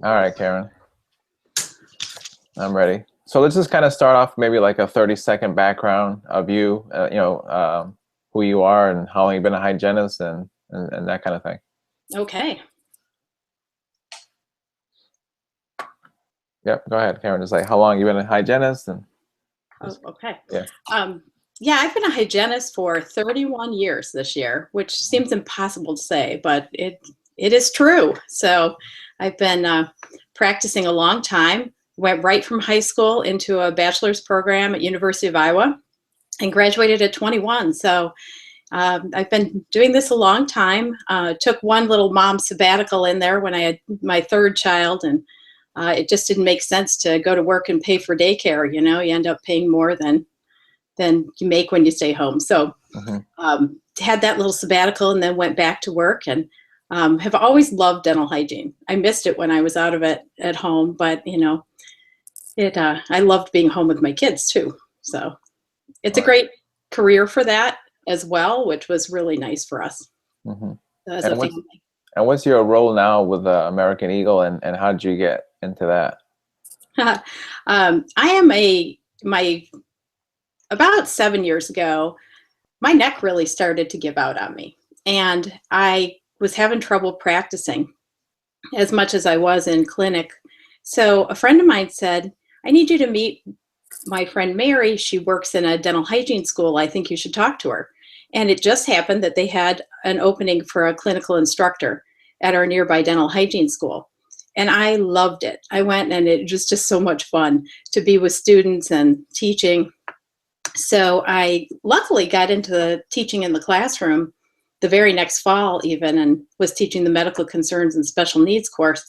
All right, Karen, I'm ready. So let's just kind of start off maybe like a 30-second background of you, who you are and how long you've been a hygienist and that kind of thing. Okay. Yep, go ahead, Karen. Just like how long you've been a hygienist and Oh, okay. yeah. Yeah, I've been a hygienist for 31 years this year, which seems impossible to say, but it is true. So I've been practicing a long time. Went right from high school into a bachelor's program at University of Iowa and graduated at 21. So I've been doing this a long time. Took one little mom sabbatical in there when I had my third child, and it just didn't make sense to go to work and pay for daycare. You know, you end up paying more than you make when you stay home. So had that little sabbatical and then went back to work, and have always loved dental hygiene. I missed it when I was out of it at home, but you know, I loved being home with my kids too. So it's a great career for that as well, which was really nice for us as a family. And what's your role now with American Eagle, and how did you get into that? About 7 years ago, my neck really started to give out on me, and I was having trouble practicing as much as I was in clinic. So a friend of mine said, I need you to meet my friend Mary. She works in a dental hygiene school. I think you should talk to her. And it just happened that they had an opening for a clinical instructor at our nearby dental hygiene school. And I loved it. I went, and it was just so much fun to be with students and teaching. So I luckily got into the teaching in the classroom the very next fall even, and was teaching the medical concerns and special needs course,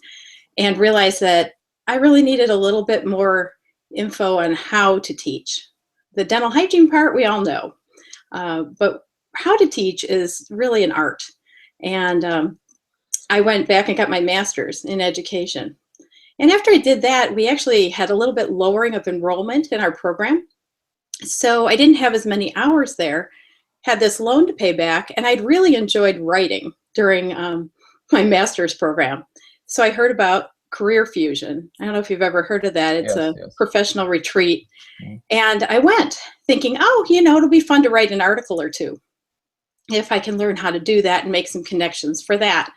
and realized that I really needed a little bit more info on how to teach. The dental hygiene part we all know, but how to teach is really an art. And I went back and got my master's in education. And after I did that, we actually had a little bit lowering of enrollment in our program. So I didn't have as many hours there, had this loan to pay back, and I'd really enjoyed writing during my master's program. So I heard about Career Fusion. I don't know if you've ever heard of that. It's a professional retreat. And I went thinking, oh, you know, it'll be fun to write an article or two if I can learn how to do that and make some connections for that.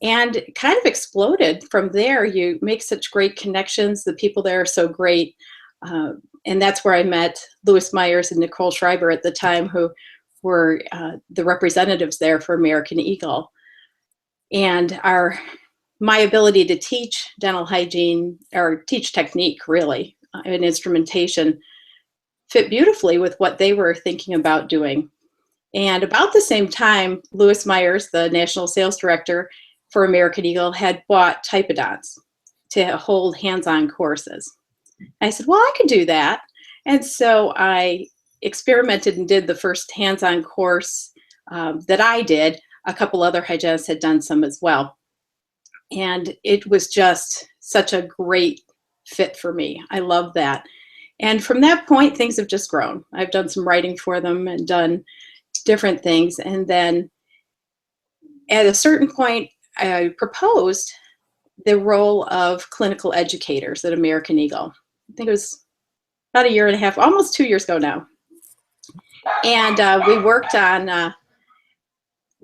And it kind of exploded from there. You make such great connections. The people there are so great. And that's where I met Louis Myers and Nicole Schreiber at the time, who were the representatives there for American Eagle. And my ability to teach dental hygiene, or teach technique really, and instrumentation, fit beautifully with what they were thinking about doing. And about the same time, Louis Myers, the national sales director for American Eagle, had bought typodonts to hold hands-on courses. I said, well, I could do that. And so I experimented and did the first hands-on course that I did. A couple other hygienists had done some as well. And it was just such a great fit for me. I love that. And from that point, things have just grown. I've done some writing for them and done different things. And then at a certain point, I proposed the role of clinical educators at American Eagle. I think it was about a year and a half, almost 2 years ago now. And we worked on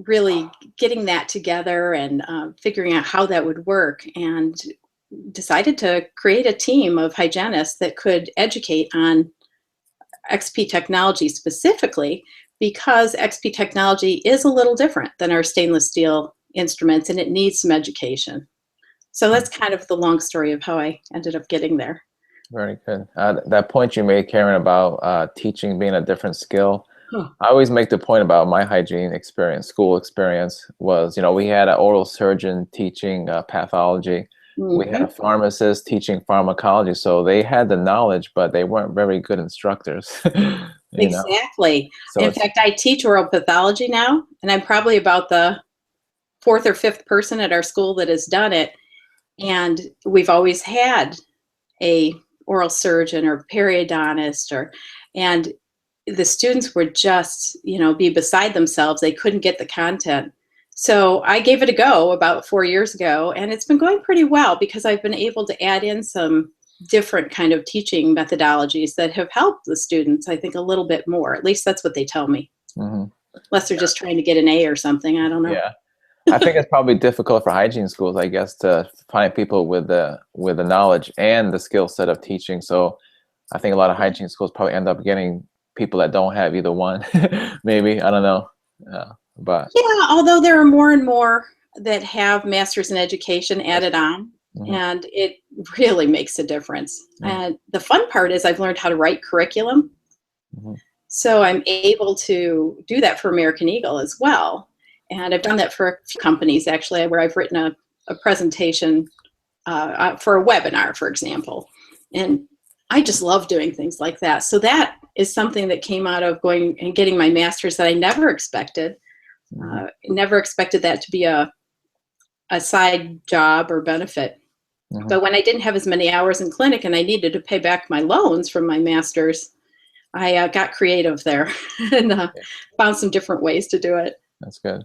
really getting that together and figuring out how that would work, and decided to create a team of hygienists that could educate on XP technology specifically, because XP technology is a little different than our stainless steel instruments, and it needs some education. So that's kind of the long story of how I ended up getting there. Very good. That point you made, Karen, about teaching being a different skill. I always make the point about my hygiene experience, school experience, was, you know, we had an oral surgeon teaching pathology. We had a pharmacist teaching pharmacology. So they had the knowledge, but they weren't very good instructors. Exactly. So in fact, I teach oral pathology now, and I'm probably about the 4th or 5th person at our school that has done it. And we've always had a oral surgeon or periodontist, and the students would just, you know, be beside themselves. They couldn't get the content. So I gave it a go about 4 years ago, and it's been going pretty well because I've been able to add in some different kind of teaching methodologies that have helped the students, I think, a little bit more. At least that's what they tell me. Hmm. Unless they're just trying to get an A or something. I don't know. Yeah. I think it's probably difficult for hygiene schools, I guess, to find people with the knowledge and the skill set of teaching. So I think a lot of hygiene schools probably end up getting people that don't have either one. Maybe, I don't know. But Yeah, although there are more and more that have masters in education added on, mhm, and it really makes a difference. mhm, And the fun part is I've learned how to write curriculum. mhm. So I'm able to do that for American Eagle as well. And I've done that for a few companies, actually, where I've written a presentation for a webinar, for example. And I just love doing things like that. So that is something that came out of going and getting my master's that I never expected. Never expected that to be a side job or benefit. Mhm. But when I didn't have as many hours in clinic and I needed to pay back my loans from my master's, I got creative there and found some different ways to do it. That's good.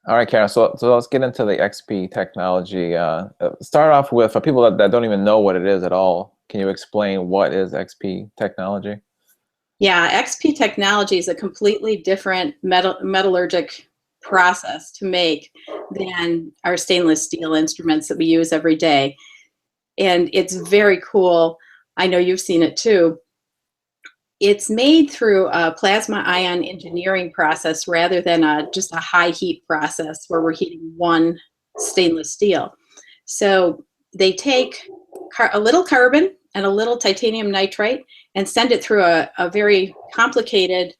All right, Karen. So let's get into the XP technology. Start off with, for people that don't even know what it is at all, can you explain what is XP technology? Yeah, XP technology is a completely different metallurgic process to make than our stainless steel instruments that we use every day. And it's very cool. I know you've seen it too. It's made through a plasma ion engineering process rather than just a high heat process where we're heating one stainless steel. So they take a little carbon and a little titanium nitride and send it through a very complicated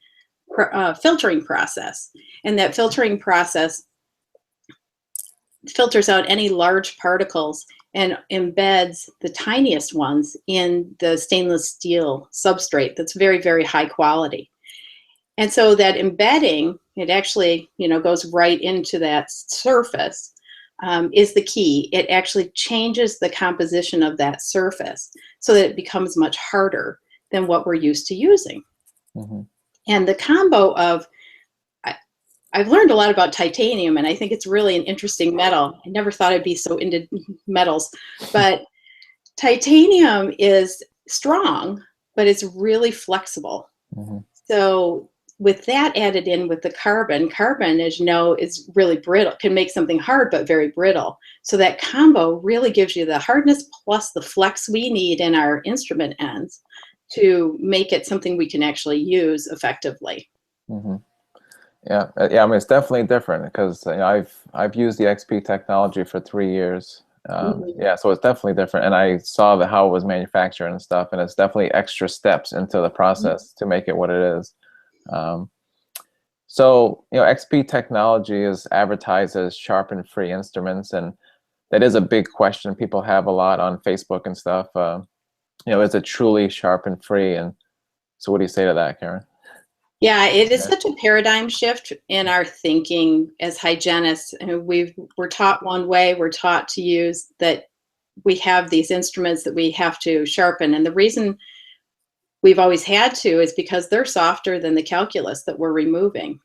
filtering process. And that filtering process filters out any large particles and embeds the tiniest ones in the stainless steel substrate that's very, very high quality. And so that embedding, it actually, goes right into that surface, is the key. It actually changes the composition of that surface so that it becomes much harder than what we're used to using. Mm-hmm. And the combo of, I've learned a lot about titanium, and I think it's really an interesting metal. I never thought I'd be so into metals, but titanium is strong, but it's really flexible. Mm-hmm. So with that added in with the carbon, as you know, is really brittle, can make something hard, but very brittle. So that combo really gives you the hardness plus the flex we need in our instrument ends to make it something we can actually use effectively. Mm-hmm. Yeah. I mean, it's definitely different because I've used the XP technology for 3 years. Yeah, so it's definitely different, and I saw how it was manufactured and stuff, and it's definitely extra steps into the process to make it what it is. So XP technology is advertised as sharpen-free instruments, and that is a big question people have a lot on Facebook and stuff. Is it truly sharpen-free? And so, what do you say to that, Karen? Yeah, it is such a paradigm shift in our thinking as hygienists. And we're taught one way, we're taught to use that we have these instruments that we have to sharpen. And the reason we've always had to is because they're softer than the calculus that we're removing.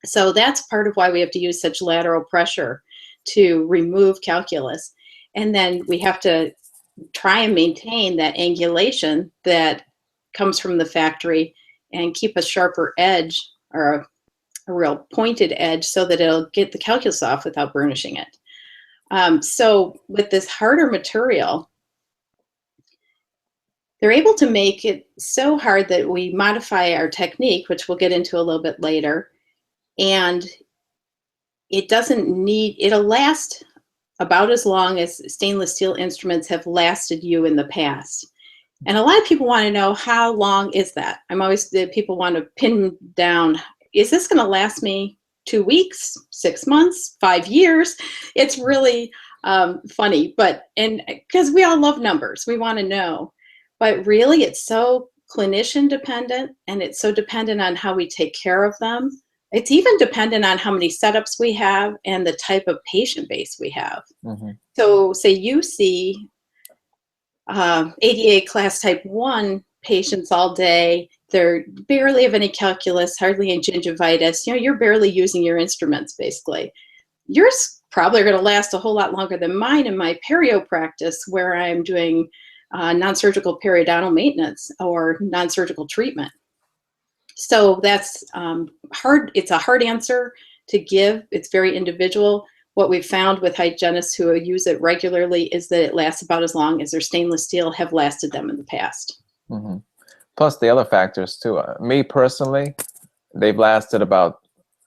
So that's part of why we have to use such lateral pressure to remove calculus. And then we have to try and maintain that angulation that comes from the factory and keep a sharper edge or a real pointed edge so that it'll get the calculus off without burnishing it. So with this harder material, they're able to make it so hard that we modify our technique, which we'll get into a little bit later, and it'll last about as long as stainless steel instruments have lasted you in the past. And a lot of people want to know, how long is that? People want to pin down, is this going to last me 2 weeks, 6 months, 5 years? It's really funny, and because we all love numbers, we want to know. But really, it's so clinician dependent, and it's so dependent on how we take care of them. It's even dependent on how many setups we have and the type of patient base we have. Mm-hmm. So say you see ADA class type 1 patients all day, they barely have any calculus, hardly any gingivitis, you're barely using your instruments basically. yours probably are going to last a whole lot longer than mine in my perio practice, where I'm doing non-surgical periodontal maintenance or non-surgical treatment. So that's hard. It's a hard answer to give. It's very individual. What we've found with hygienists who use it regularly is that it lasts about as long as their stainless steel have lasted them in the past. Mm-hmm. Plus the other factors too. Me personally, they've lasted about,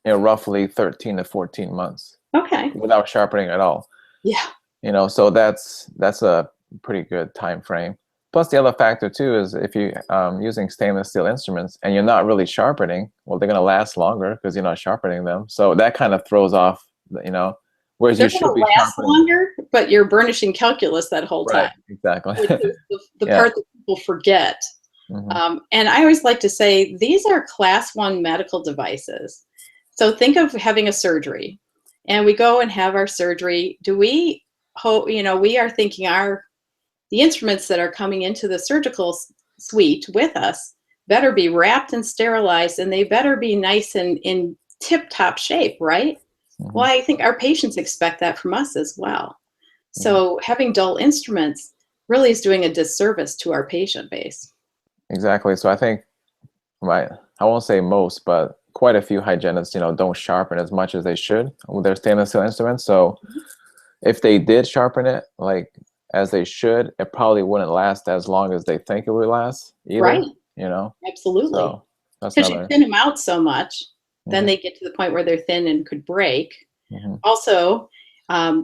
roughly 13 to 14 months. Okay. Without sharpening at all. Yeah. So that's a pretty good time frame. Plus the other factor too is if you using stainless steel instruments and you're not really sharpening, well, they're going to last longer because you're not sharpening them. So that kind of throws off, whereas they're you should be last sharpening longer, but you're burnishing calculus that whole time. Right, exactly. Which is the Yeah. part that people forget. Mm-hmm. And I always like to say these are class 1 medical devices. So think of having a surgery, and we go and have our surgery. Do we hope, we are thinking the instruments that are coming into the surgical suite with us better be wrapped and sterilized, and they better be nice and in tip-top shape, right? Mm-hmm. Well, I think our patients expect that from us as well. So having dull instruments really is doing a disservice to our patient base. Exactly. So I think, I won't say most, but quite a few hygienists, don't sharpen as much as they should with their stainless steel instruments. So if they did sharpen it like as they should, it probably wouldn't last as long as they think it would last either. Right. Absolutely. So that's because you thin them out so much, then Mm-hmm. they get to the point where they're thin and could break. Mm-hmm. Also,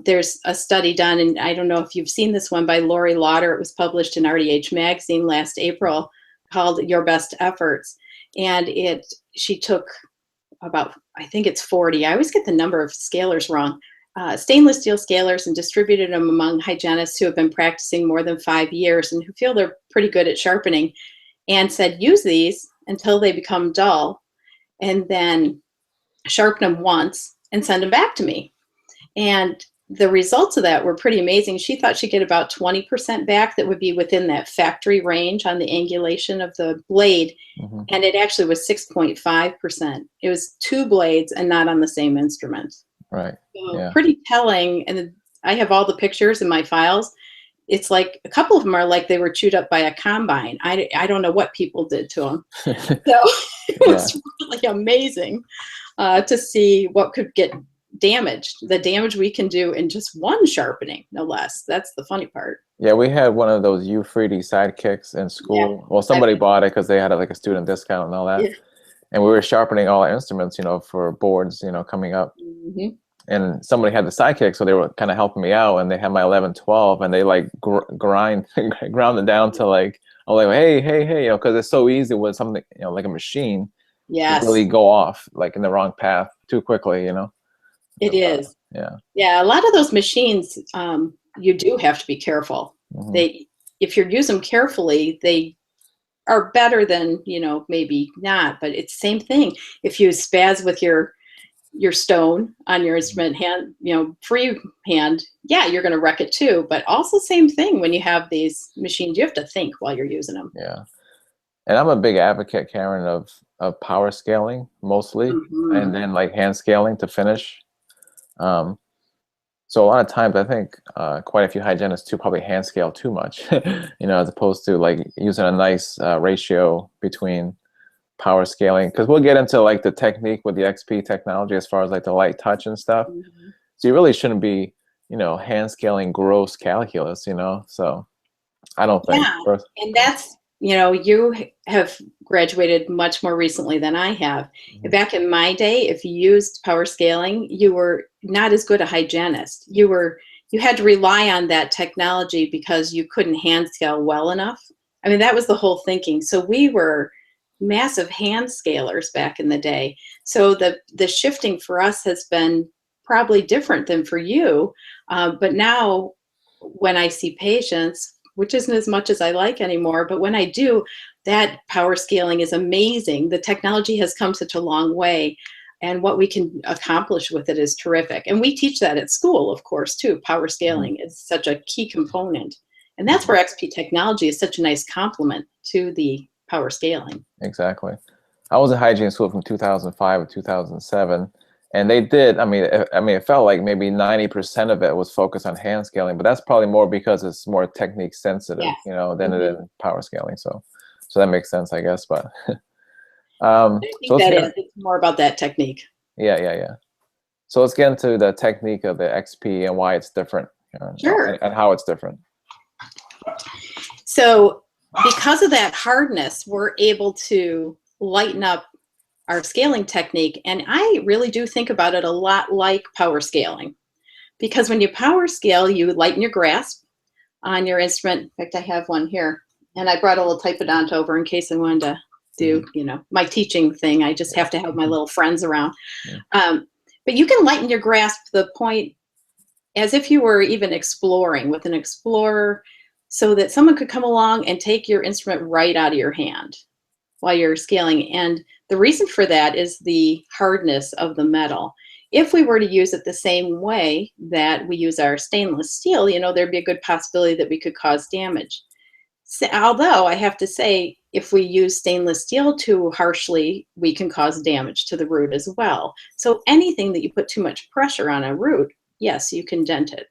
there's a study done, and I don't know if you've seen this one, by Lori Lauder. It was published in RDH magazine last April, called Your Best Efforts. And she took about, I think it's 40, I always get the number of scalers wrong, stainless steel scalers, and distributed them among hygienists who have been practicing more than 5 years and who feel they're pretty good at sharpening, and said, use these until they become dull, and then sharpen them once and send them back to me. And the results of that were pretty amazing. She thought she'd get about 20% back that would be within that factory range on the angulation of the blade. Mm-hmm. And it actually was 6.5%. It was 2 blades and not on the same instrument. Right. So Yeah. pretty telling. And I have all the pictures in my files. It's like a couple of them are like they were chewed up by a combine. I don't know what people did to them. So it was really amazing to see what could get damaged, the damage we can do in just one sharpening, no less. That's the funny part. Yeah, we had one of those U3D sidekicks in school. Yeah. Well, somebody bought it because they had like a student discount and all that. Yeah. And we were sharpening all our instruments, for boards, coming up. Mm-hmm. And somebody had the sidekick, so they were kind of helping me out, and they had my 11-12, and they like ground it down to like, I'm like, hey, because it's so easy with something, like a machine, yes, to really go off like in the wrong path too quickly, It is. Yeah. Yeah, a lot of those machines, you do have to be careful. Mm-hmm. If you use them carefully, they are better than, maybe not, but it's the same thing. If you spaz with your stone on your instrument hand, free hand, yeah, you're going to wreck it too. But also same thing when you have these machines, you have to think while you're using them. Yeah. And I'm a big advocate, Karen, of power scaling mostly, and then like hand scaling to finish. So a lot of times I think quite a few hygienists too probably hand scale too much, as opposed to like using a nice ratio between power scaling, because we'll get into like the technique with the XP technology as far as like the light touch and stuff. Mm-hmm. So you really shouldn't be, hand scaling gross calculus, so I don't think. Yeah, and that's, you have graduated much more recently than I have. Mm-hmm. Back in my day, if you used power scaling, you were not as good a hygienist. You had to rely on that technology because you couldn't hand scale well enough. I mean, that was the whole thinking. So we were massive hand scalers back in the day. So the shifting for us has been probably different than for you. But now when I see patients, which isn't as much as I like anymore, but when I do, that power scaling is amazing. The technology has come such a long way, and what we can accomplish with it is terrific. And we teach that at school, of course, too. Power scaling is such a key component. And that's where XP technology is such a nice complement to the power scaling. Exactly. I was in hygiene school from 2005 to 2007, And they did. It felt like maybe 90% of it was focused on hand scaling, but that's probably more because it's more technique sensitive, Yes. than it is power scaling. So that makes sense, I guess. But I so think it's more about that technique. yeah. So let's get into the technique of the XP and why it's different, Sure. and how it's different. So because of that hardness, we're able to lighten up our scaling technique. And I really do think about it a lot like power scaling, because when you power scale, you lighten your grasp on your instrument. In fact, I have one here, and I brought a little typodont over in case I wanted to do, my teaching thing. I just have to have my little friends around. But you can lighten your grasp to the point as if you were even exploring with an explorer, so that someone could come along and take your instrument right out of your hand while you're scaling. And the reason for that is the hardness of the metal. If we were to use it the same way that we use our stainless steel, there'd be a good possibility that we could cause damage. So, although I have to say, if we use stainless steel too harshly, we can cause damage to the root as well. So anything that you put too much pressure on a root, yes, you can dent it,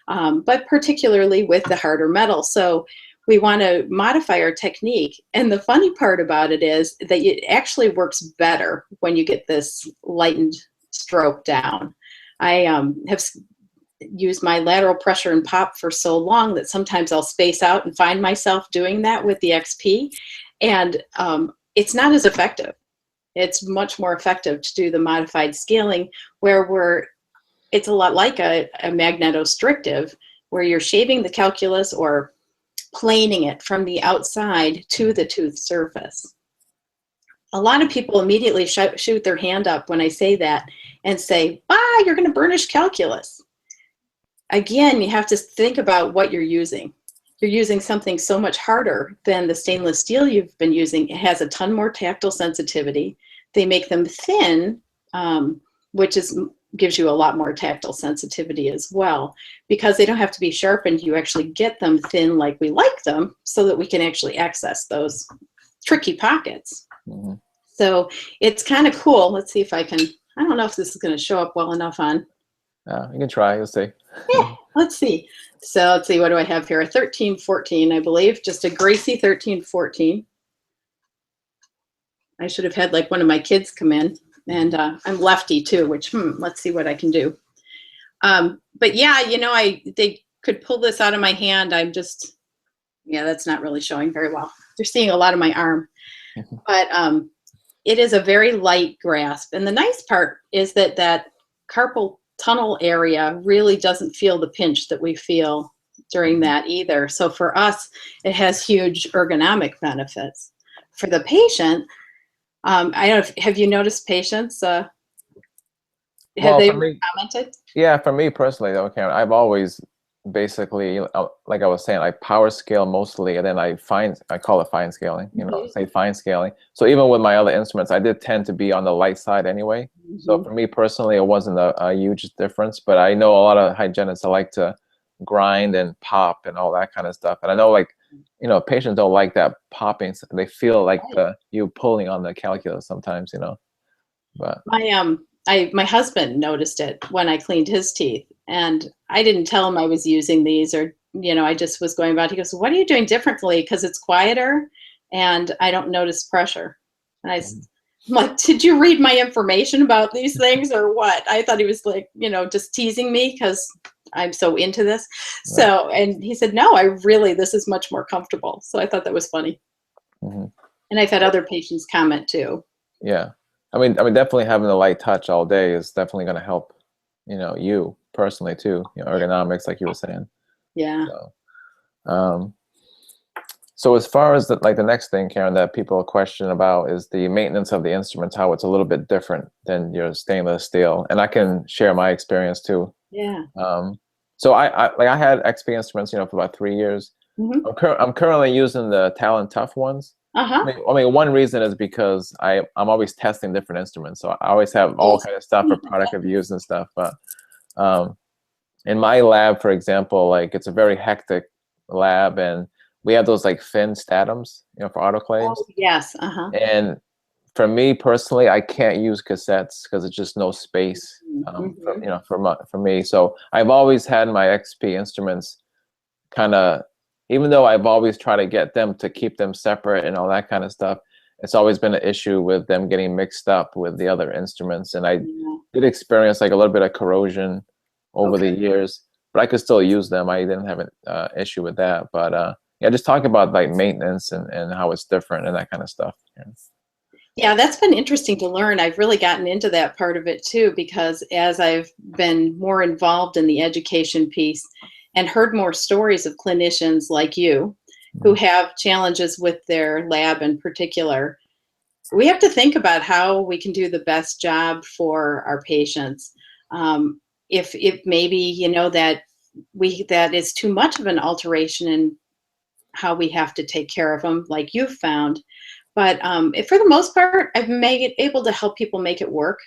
but particularly with the harder metal. So we want to modify our technique. And the funny part about it is that it actually works better when you get this lightened stroke down. I have used my lateral pressure and pop for so long that sometimes I'll space out and find myself doing that with the XP. And it's not as effective. It's much more effective to do the modified scaling, where it's a lot like a magnetostrictive, where you're shaving the calculus or planing it from the outside to the tooth surface. A lot of people immediately shoot their hand up when I say that and say, you're going to burnish calculus. Again, you have to think about what you're using. You're using something so much harder than the stainless steel you've been using. It has a ton more tactile sensitivity. They make them thin, which gives you a lot more tactile sensitivity as well. Because they don't have to be sharpened, you actually get them thin like we like them, so that we can actually access those tricky pockets. Mm-hmm. So it's kind of cool. Let's see if I don't know if this is going to show up well enough on. You can try, you'll see. Yeah, let's see. So let's see, what do I have here? A 1314, I believe, just a Gracie 1314. I should have had like one of my kids come in, and I'm lefty too, which, let's see what I can do. But yeah, they could pull this out of my hand. That's not really showing very well. They're seeing a lot of my arm, but it is a very light grasp. And the nice part is that carpal tunnel area really doesn't feel the pinch that we feel during that either. So for us, it has huge ergonomic benefits. For the patient, I don't know, have you noticed patients? Have they commented? Yeah, for me personally, though, Karen, I've always basically, like I was saying, I power scale mostly, and then I call it fine scaling, say fine scaling. So even with my other instruments, I did tend to be on the light side anyway. Mm-hmm. So for me personally, it wasn't a huge difference, but I know a lot of hygienists that like to grind and pop and all that kind of stuff. And I know, like, patients don't like that popping. So they feel like you pulling on the calculus sometimes, but my husband noticed it when I cleaned his teeth, and I didn't tell him I was using these, or, I just was going about. He goes, "What are you doing differently? Because it's quieter and I don't notice pressure." And I'm like, "Did you read my information about these things or what?" I thought he was like, just teasing me because I'm so into this. Right. So, and he said, "No, this is much more comfortable." So I thought that was funny. Mm-hmm. And I've had other patients comment too. Yeah. I mean, definitely having the light touch all day is definitely going to help, you personally too, ergonomics, like you were saying. Yeah. So as far as the next thing, Karen, that people question about is the maintenance of the instruments, how it's a little bit different than your stainless steel. And I can share my experience too. Yeah. So I had XP instruments, for about 3 years. Mm-hmm. I'm currently using the Talon Tough ones. Uh-huh. I mean, one reason is because I'm always testing different instruments, so I always have all kind of stuff for product reviews and stuff. But in my lab, for example, like, it's a very hectic lab, and we have those like thin statums, for autoclaves. Oh, yes. Uh-huh. And for me personally, I can't use cassettes because it's just no space, for me. So I've always had my XP instruments kind of, even though I've always tried to get them to keep them separate and all that kind of stuff, it's always been an issue with them getting mixed up with the other instruments. And I did experience like a little bit of corrosion over the years, but I could still use them. I didn't have an issue with that. But yeah, just talking about like maintenance and how it's different and that kind of stuff. Yeah, that's been interesting to learn. I've really gotten into that part of it too, because as I've been more involved in the education piece and heard more stories of clinicians like you who have challenges with their lab in particular, we have to think about how we can do the best job for our patients. If maybe, you know, that is too much of an alteration in how we have to take care of them, like you've found. But if, for the most part, I've been able to help people make it work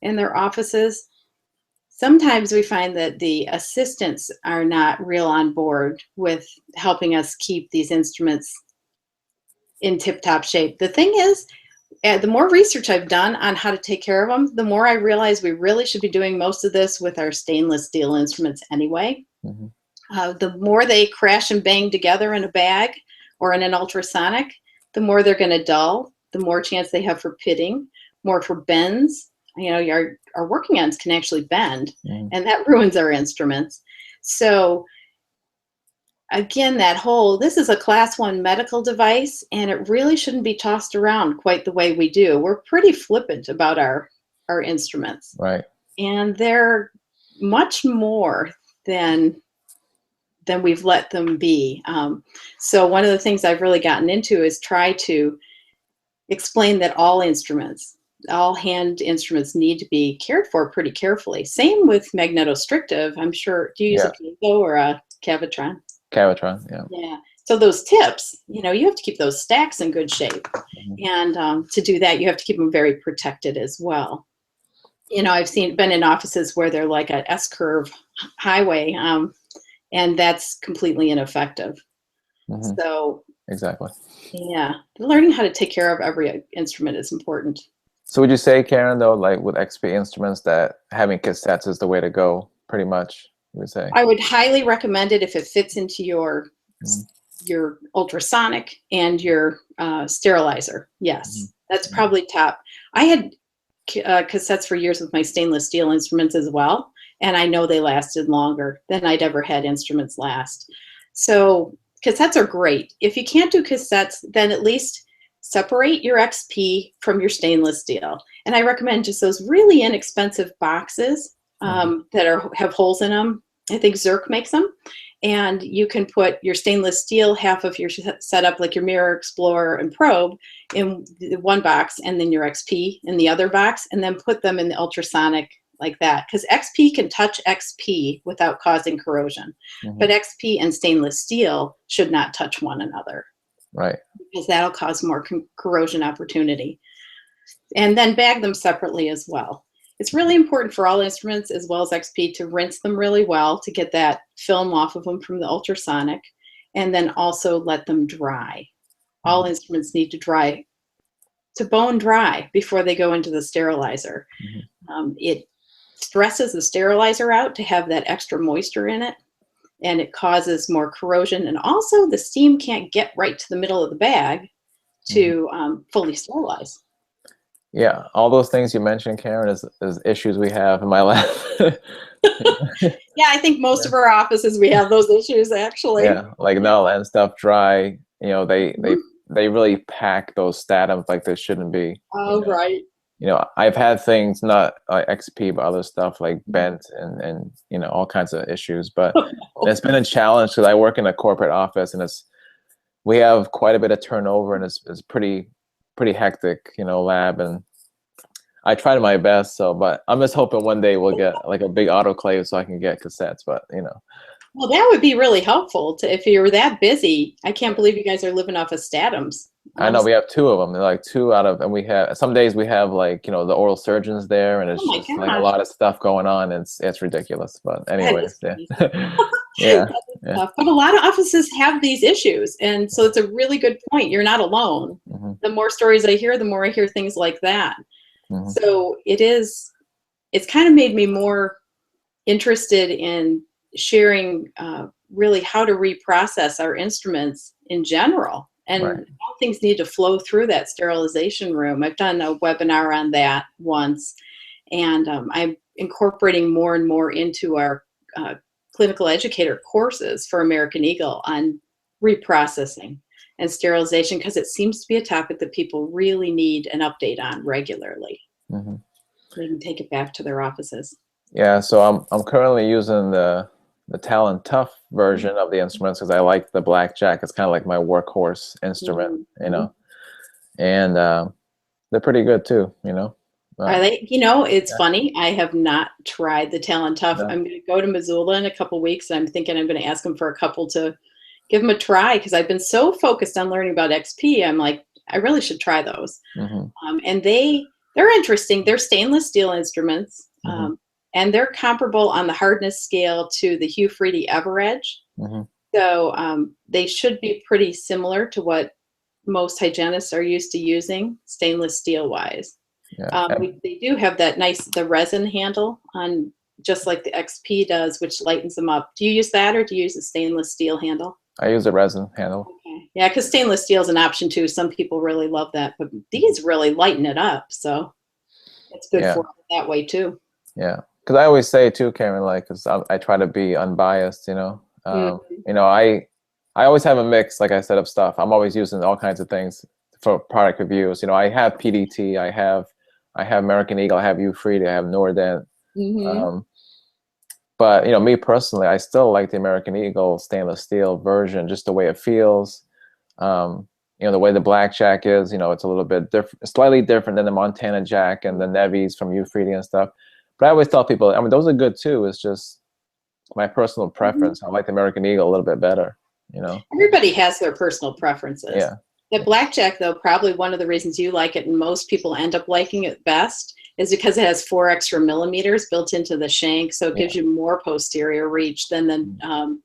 in their offices. Sometimes we find that the assistants are not real on board with helping us keep these instruments in tip-top shape. The thing is, the more research I've done on how to take care of them, the more I realize we really should be doing most of this with our stainless steel instruments anyway. The more they crash and bang together in a bag or in an ultrasonic, the more they're going to dull, the more chance they have for pitting, more for bends. You know, our working ends can actually bend, and that ruins our instruments. So again, this is a class 1 medical device, and it really shouldn't be tossed around quite the way we do. We're pretty flippant about our instruments. Right. And they're much more than we've let them be. So one of the things I've really gotten into is try to explain that all hand instruments need to be cared for pretty carefully. Same with magnetostrictive. I'm sure, do you use a piezo or a Cavitron? Cavitron, yeah. Yeah. So those tips, you know, you have to keep those stacks in good shape. And to do that, you have to keep them very protected as well. You know, I've been in offices where they're like an S-curve highway, and that's completely ineffective. So exactly. Yeah, learning how to take care of every instrument is important. So would you say, Karen, though, like with XP instruments, that having cassettes is the way to go, pretty much, you would say? I would highly recommend it if it fits into your ultrasonic and your sterilizer. Yes, that's probably top. I had cassettes for years with my stainless steel instruments as well, and I know they lasted longer than I'd ever had instruments last. So cassettes are great. If you can't do cassettes, then at least separate your XP from your stainless steel. And I recommend just those really inexpensive boxes that have holes in them. I think Zerk makes them. And you can put your stainless steel, half of your setup, like your Mirror, Explorer, and Probe, in one box, and then your XP in the other box, and then put them in the ultrasonic like that. Because XP can touch XP without causing corrosion. But XP and stainless steel should not touch one another. Right. Because that'll cause more corrosion opportunity. And then bag them separately as well. It's really important for all instruments as well as XP to rinse them really well to get that film off of them from the ultrasonic, and then also let them dry. All instruments need to dry, to bone dry, before they go into the sterilizer. It stresses the sterilizer out to have that extra moisture in it, and it causes more corrosion. And also the steam can't get right to the middle of the bag to fully sterilize. Yeah, all those things you mentioned, Karen, is issues we have in my lab. Yeah, I think most of our offices, we have those issues, actually. Yeah, like no, and stuff dry. You know, they really pack those statums like they shouldn't be. Oh, right. You know, I've had things, not like XP, but other stuff like bent and you know, all kinds of issues. But it's been a challenge because I work in a corporate office, and we have quite a bit of turnover, and it's pretty hectic, you know, lab, and I tried my best. So, but I'm just hoping one day we'll get like a big autoclave so I can get cassettes. But you know, well, that would be really helpful if you're that busy. I can't believe you guys are living off of statums. I know we have 2 of them. They're like 2 out of, and we have some days we have like, you know, the oral surgeons there, and it's just like a lot of stuff going on. It's ridiculous. But anyways, yeah. Yeah. Yeah. But a lot of offices have these issues. And so it's a really good point. You're not alone. Mm-hmm. The more stories I hear, the more I hear things like that. Mm-hmm. So it's kind of made me more interested in sharing really how to reprocess our instruments in general. And Right. how things need to flow through that sterilization room. I've done a webinar on that once. And I'm incorporating more and more into our clinical educator courses for American Eagle on reprocessing and sterilization, because it seems to be a topic that people really need an update on regularly. Mm-hmm. So they can take it back to their offices. Yeah, so I'm currently using the Talon Tough version of the instruments because I like the blackjack. It's kind of like my workhorse instrument, you know, and they're pretty good too, you know. Are they? You know, it's funny. I have not tried the Talon Tough. No. I'm going to go to Missoula in a couple weeks, and I'm thinking I'm going to ask them for a couple to give them a try, because I've been so focused on learning about XP. I'm like, I really should try those. And they're interesting. They're stainless steel instruments, and they're comparable on the hardness scale to the Hugh Freedy Everedge. So they should be pretty similar to what most hygienists are used to using, stainless steel wise. Yeah. They do have the resin handle on, just like the XP does, which lightens them up. Do you use that, or do you use a stainless steel handle? I use a resin handle. Okay. Yeah, because stainless steel is an option too. Some people really love that, but these really lighten it up. So it's good for it that way too. Yeah, because I always say too, Karen, like, because I try to be unbiased, you know. You know, I always have a mix, like I said, of stuff. I'm always using all kinds of things for product reviews. You know, I have PDT, I have American Eagle, I have Freedy, I have Nordent. But you know, me personally, I still like the American Eagle stainless steel version, just the way it feels. You know, the way the blackjack is, you know, it's a little bit different, slightly different than the Montana Jack and the Nevis from Freedy and stuff. But I always tell people, I mean, those are good too. It's just my personal preference. I like the American Eagle a little bit better, you know. Everybody has their personal preferences. Yeah. The blackjack, though, probably one of the reasons you like it and most people end up liking it best is because it has 4 extra millimeters built into the shank, so it gives you more posterior reach than the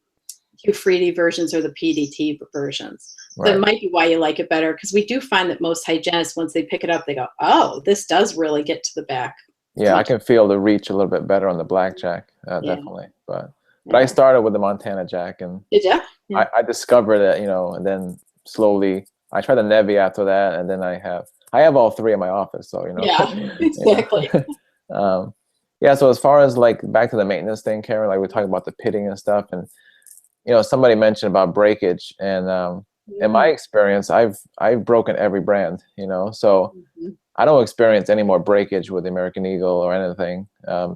Hugh Freedy versions or the PDT versions. So it might be why you like it better, because we do find that most hygienists, once they pick it up, they go, oh, this does really get to the back. Yeah, I can feel the reach a little bit better on the blackjack, definitely. But I started with the Montana Jack, and did you? Yeah. I discovered it, you know, and then slowly I tried the Nevi after that, and then I have all 3 in my office, so, you know. Yeah, exactly. Yeah, so as far as like back to the maintenance thing, Karen, like we're talking about the pitting and stuff, and you know, somebody mentioned about breakage, and in my experience, I've broken every brand, you know, so I don't experience any more breakage with the American Eagle or anything.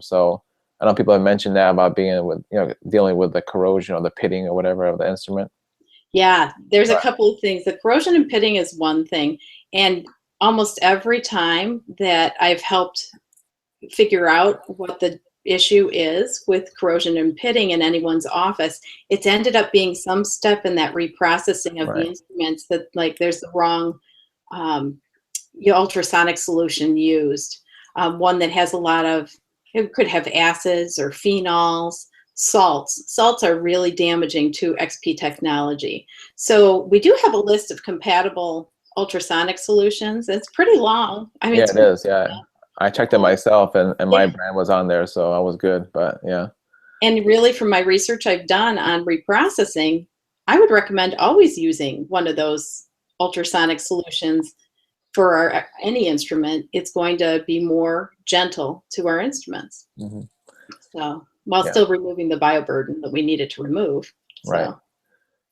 So I know people have mentioned that about being with, you know, dealing with the corrosion or the pitting or whatever of the instrument. Yeah, there's a couple of things. The corrosion and pitting is one thing, and almost every time that I've helped figure out what the issue is with corrosion and pitting in anyone's office, it's ended up being some step in that reprocessing of the instruments, that like there's the wrong ultrasonic solution used, one that has a lot of, it could have acids or phenols. Salts are really damaging to XP technology. So we do have a list of compatible ultrasonic solutions. It's pretty long. I mean, yeah, it is. Yeah, I checked it myself, and my brand was on there, so I was good. But yeah. And really, from my research I've done on reprocessing, I would recommend always using one of those ultrasonic solutions for any instrument. It's going to be more gentle to our instruments. So, while still removing the bioburden that we needed to remove. Right.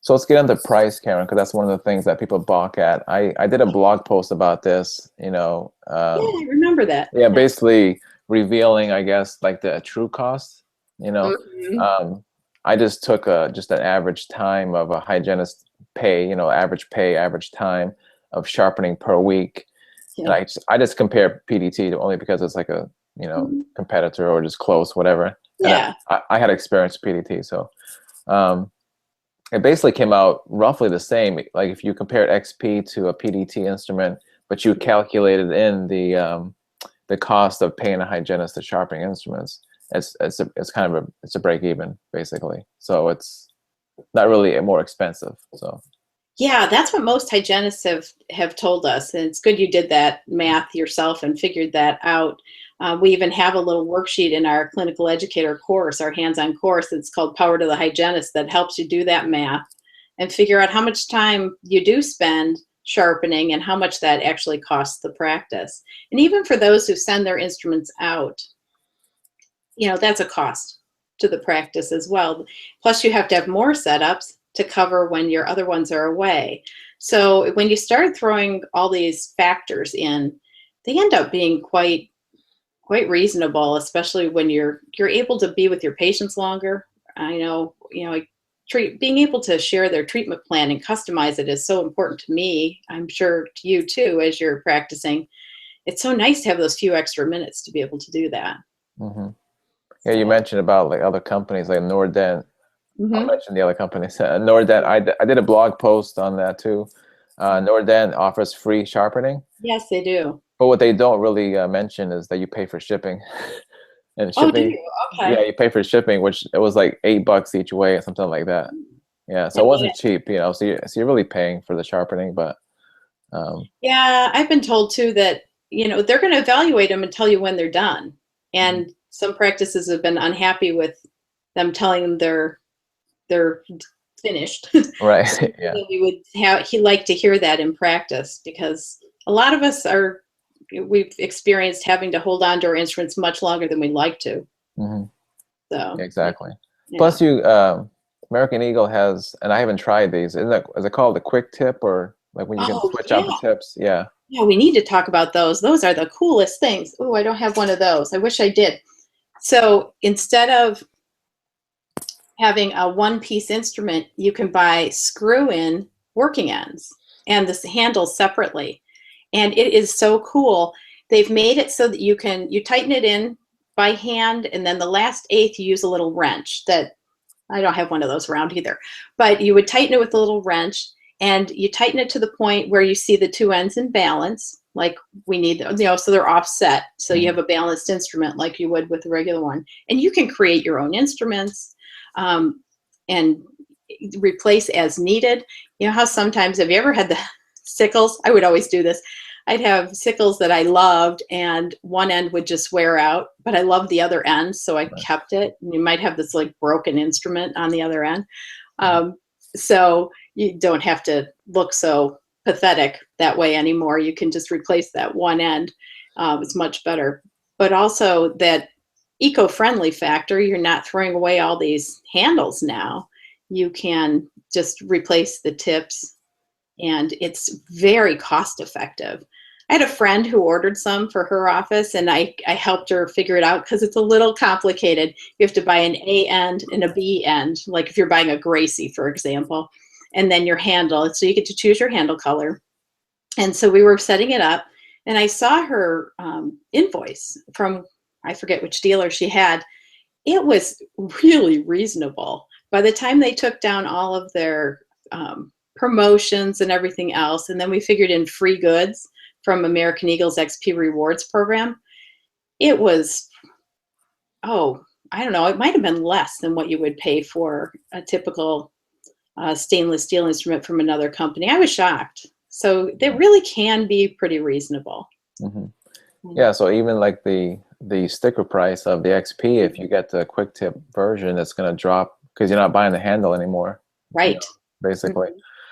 So let's get into price, Karen, because that's one of the things that people balk at. I did a blog post about this, you know. Yeah, I remember that. Yeah, basically revealing, I guess, like the true cost, you know. I just took just an average time of a hygienist pay, you know, average time of sharpening per week. And I just compare PDT to, only because it's like a, you know, competitor or just close, whatever. Yeah. And I had experience with PDT, so it basically came out roughly the same. Like if you compared XP to a PDT instrument, but you calculated in the cost of paying a hygienist to sharpening instruments, it's kind of a break even basically. So it's not really more expensive. So Yeah, that's what most hygienists have told us. And it's good you did that math yourself and figured that out. We even have a little worksheet in our clinical educator course, our hands-on course. It's called Power to the Hygienist, that helps you do that math and figure out how much time you do spend sharpening and how much that actually costs the practice. And even for those who send their instruments out, that's a cost to the practice as well. Plus, you have to have more setups to cover when your other ones are away. So when you start throwing all these factors in, they end up being quite reasonable, especially when you're able to be with your patients longer. I know, being able to share their treatment plan and customize it is so important to me. I'm sure to you too, as you're practicing. It's so nice to have those few extra minutes to be able to do that. mm-hmm. Yeah, you mentioned about like other companies like Nordent. I'll mention the other companies. Nordent, I did a blog post on that too. Nordent offers free sharpening. Yes, they do. But what they don't really mention is that you pay for shipping. And Oh, do shipping, you? Okay. yeah, you pay for shipping, which it was like $8 each way or something like that. Yeah, so it wasn't cheap, So you're really paying for the sharpening, but yeah, I've been told too that they're going to evaluate them and tell you when they're done. And some practices have been unhappy with them telling them they're finished. Right. So Yeah. He like to hear that in practice, because a lot of us we've experienced having to hold on to our instruments much longer than we'd like to. Mm-hmm. So exactly. yeah. Plus, American Eagle has, and I haven't tried these. Is it called the quick tip, or like when you can switch out the tips? Yeah. Yeah, we need to talk about those. Those are the coolest things. Oh, I don't have one of those. I wish I did. So instead of having a one-piece instrument, you can buy screw-in working ends and the handles separately. And it is so cool. They've made it so that you tighten it in by hand, and then the last eighth you use a little wrench. That I don't have one of those around either, but you would tighten it with a little wrench, and you tighten it to the point where you see the two ends in balance, like we need, so they're offset. So you have a balanced instrument like you would with a regular one. And you can create your own instruments and replace as needed. You know how sometimes, have you ever had the sickles? I would always do this. I'd have sickles that I loved, and one end would just wear out, but I loved the other end, so I kept it. And you might have this like broken instrument on the other end. So you don't have to look so pathetic that way anymore. You can just replace that one end. It's much better. But also that eco-friendly factor, you're not throwing away all these handles now. You can just replace the tips, and it's very cost effective. I had a friend who ordered some for her office, and I helped her figure it out because it's a little complicated. You have to buy an A end and a B end, like if you're buying a Gracie, for example, and then your handle. So you get to choose your handle color. And so we were setting it up, and I saw her invoice from, I forget which dealer she had. It was really reasonable. By the time they took down all of their promotions and everything else, and then we figured in free goods from American Eagle's XP Rewards program, it was, I don't know, it might have been less than what you would pay for a typical stainless steel instrument from another company. I was shocked. So they really can be pretty reasonable. Yeah, so even like the sticker price of the XP, if you get the quick tip version, it's going to drop because you're not buying the handle anymore. Right. Basically.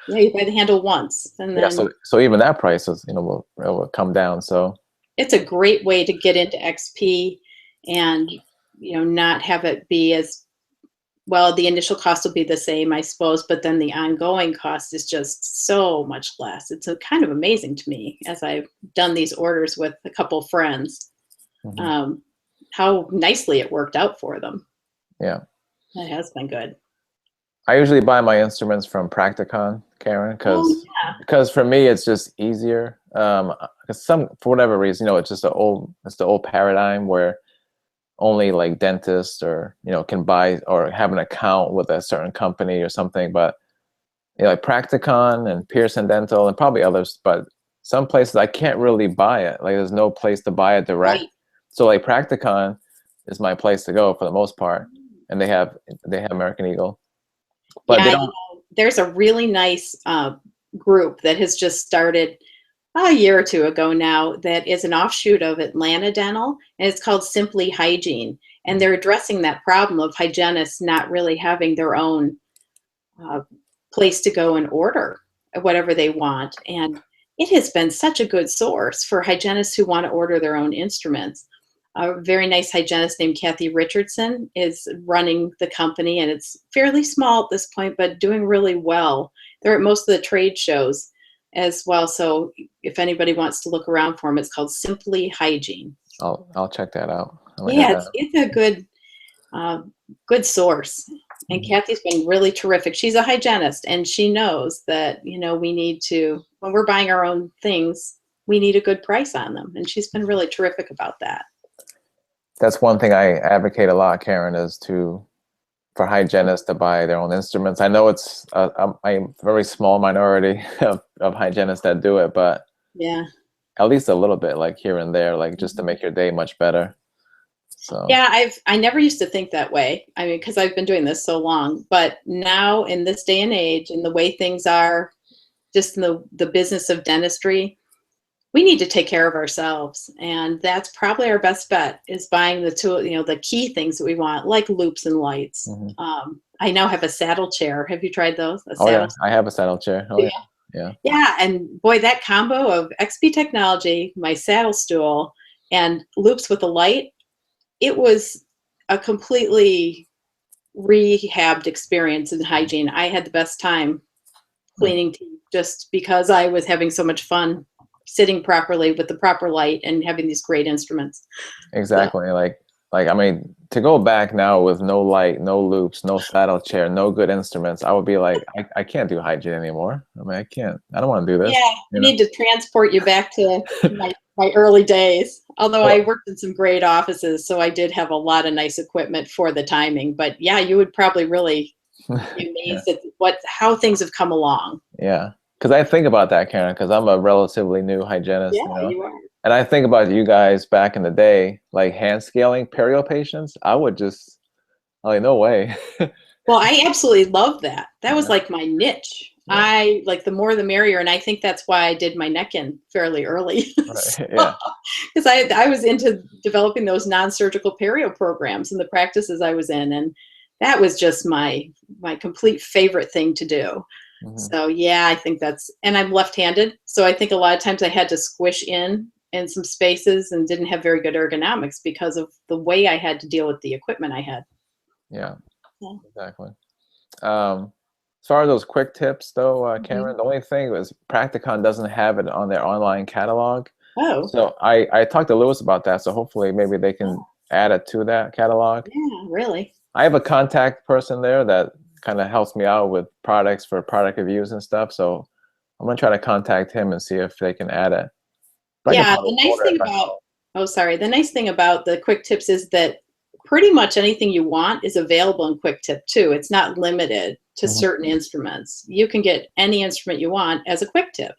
Yeah, you buy the handle once, and then so even that price is will come down. So it's a great way to get into XP, and not have it be as well. The initial cost will be the same, I suppose, but then the ongoing cost is just so much less. It's kind of amazing to me, as I've done these orders with a couple friends, how nicely it worked out for them. Yeah, that has been good. I usually buy my instruments from Practicon, Karen, because for me it's just easier. Because for whatever reason, it's just the old paradigm where only like dentists or can buy or have an account with a certain company or something. But like Practicon and Pearson Dental and probably others, but some places I can't really buy it. Like there's no place to buy it direct. Right. So like Practicon, is my place to go for the most part. And they have American Eagle, but Yeah, they don't. there's a really nice group that has just started a year or two ago now that is an offshoot of Atlanta Dental, and it's called Simply Hygiene. And they're addressing that problem of hygienists not really having their own place to go and order whatever they want. And it has been such a good source for hygienists who want to order their own instruments. A very nice hygienist named Kathy Richardson is running the company, and it's fairly small at this point, but doing really well. They're at most of the trade shows as well. So if anybody wants to look around for them, it's called Simply Hygiene. I'll check that out. Yeah, it's a good source. And Kathy's been really terrific. She's a hygienist, and she knows that, we need to, when we're buying our own things, we need a good price on them. And she's been really terrific about that. That's one thing I advocate a lot, Karen, is for hygienists to buy their own instruments. I know it's a very small minority of hygienists that do it, but yeah, at least a little bit, like here and there, like just to make your day much better. So yeah, I never used to think that way. I mean, because I've been doing this so long, but now in this day and age, and the way things are, just in the business of dentistry, we need to take care of ourselves, and that's probably our best bet, is buying the tool, the key things that we want, like loupes and lights. I now have a saddle chair. Have you tried those? Yeah, I have a saddle chair. Oh yeah. Yeah, and boy, that combo of XP technology, my saddle stool, and loupes with a light, it was a completely rehabbed experience in hygiene. I had the best time cleaning teeth just because I was having so much fun sitting properly with the proper light and having these great instruments. Exactly. So, like I mean, to go back now with no light, no loupes, no saddle chair, no good instruments, I would be like, I can't do hygiene anymore. I mean, I don't want to do this. Yeah, I need to transport you back to my early days. Although I worked in some great offices, so I did have a lot of nice equipment for the timing. But yeah, you would probably really be amazed at how things have come along. Yeah. Because I think about that, Karen, because I'm a relatively new hygienist. Yeah, you are. And I think about you guys back in the day, like hand scaling perio patients. I would just, like, no way. Well, I absolutely love that. That was like my niche. Yeah. I like the more the merrier, and I think that's why I did my neck in fairly early. Right. Yeah. Because I was into developing those non-surgical perio programs and the practices I was in, and that was just my complete favorite thing to do. So yeah, I think and I'm left-handed, so I think a lot of times I had to squish in some spaces and didn't have very good ergonomics because of the way I had to deal with the equipment I had. Yeah. Exactly. As far as those quick tips, though, Cameron, the only thing was Practicon doesn't have it on their online catalog. Oh. So I talked to Lewis about that. So hopefully maybe they can add it to that catalog. Yeah, really. I have a contact person there that kind of helps me out with products for product reviews and stuff. So I'm gonna try to contact him and see if they can add it. But yeah, the nice thing about the quick tips is that pretty much anything you want is available in quick tip too. It's not limited to certain instruments. You can get any instrument you want as a quick tip,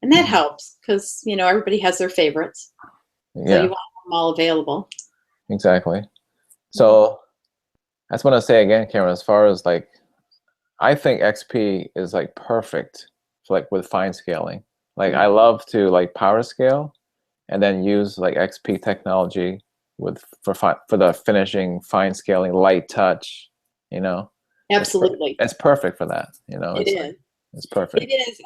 and that helps because everybody has their favorites. So you want them all available. Exactly. So I just want to say again, Cameron, as far as I think XP is perfect for with fine scaling. I love to power scale and then use XP technology for the finishing, fine scaling, light touch, Absolutely. It's perfect for that, It is. It's perfect. It is.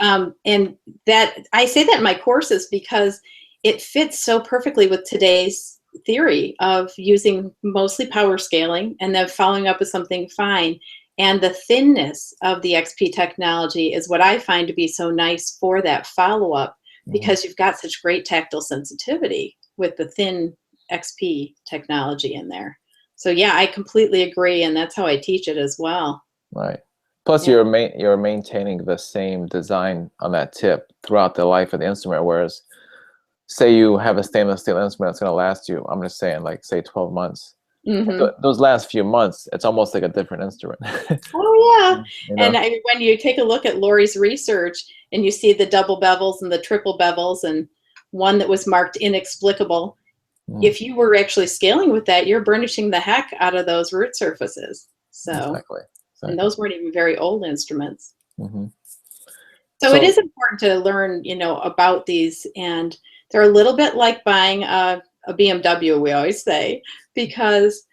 And that I say that in my courses because it fits so perfectly with today's theory of using mostly power scaling and then following up with something fine. And the thinness of the XP technology is what I find to be so nice for that follow-up because you've got such great tactile sensitivity with the thin XP technology in there. So yeah, I completely agree, and that's how I teach it as well. Right. Plus, you're maintaining the same design on that tip throughout the life of the instrument, whereas say you have a stainless steel instrument that's going to last you, I'm just saying, say 12 months. Those last few months, it's almost like a different instrument. Oh yeah, and when you take a look at Lori's research and you see the double bevels and the triple bevels and one that was marked inexplicable, if you were actually scaling with that, you're burnishing the heck out of those root surfaces. So, Exactly. and those weren't even very old instruments. Mm-hmm. So it is important to learn, about these, and they're a little bit like buying a BMW, we always say, because